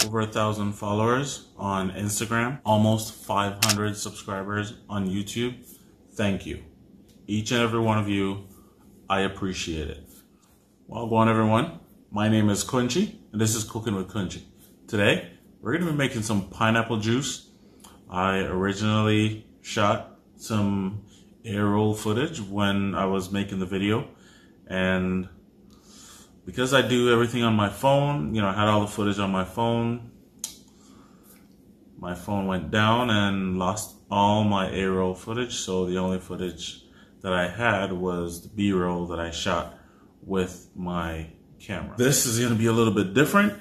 over 1,000 followers on Instagram, almost 500 subscribers on YouTube. Thank you. Each and every one of you, I appreciate it. Well, go on everyone. My name is Kunchi, and this is Cooking with Kunchi. Today, we're going to be making some pineapple juice. I originally shot some A-roll footage when I was making the video, and because I do everything on my phone, I had all the footage on my phone. My phone went down and lost all my A-roll footage, so the only footage that I had was the B-roll that I shot with my camera. This is going to be a little bit different.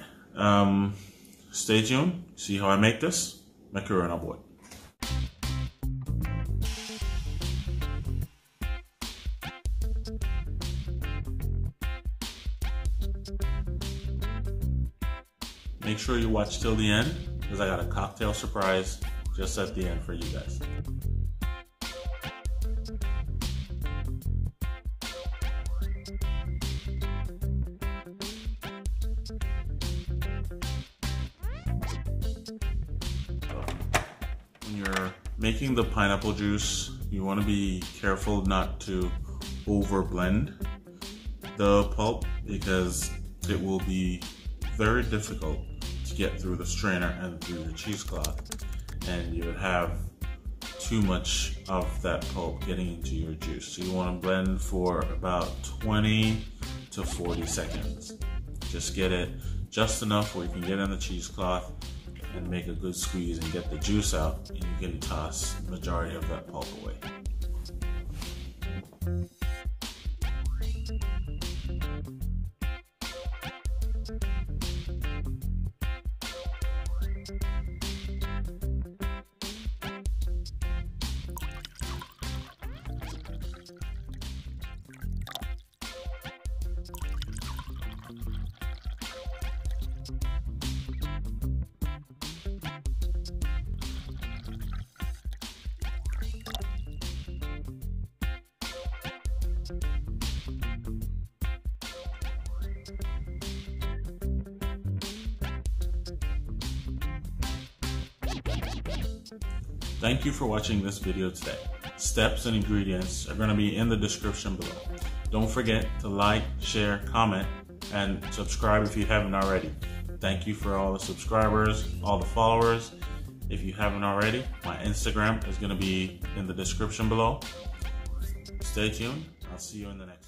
Stay tuned, see how I make this. Macaroni boy. Make sure you watch till the end, because I got a cocktail surprise just at the end for you guys. When you're making the pineapple juice, you want to be careful not to over blend the pulp, because it will be very difficult to get through the strainer and through the cheesecloth, and you would have too much of that pulp getting into your juice. So you want to blend for about 20 to 40 seconds. Just get it just enough where you can get in the cheesecloth and make a good squeeze and get the juice out, and you can toss the majority of that pulp away. Thank you for watching this video today. Steps and ingredients are going to be in the description below. Don't forget to like, share, comment, and subscribe if you haven't already. Thank you for all the subscribers, all the followers. If you haven't already, my Instagram is going to be in the description below. Stay tuned. I'll see you in the next one.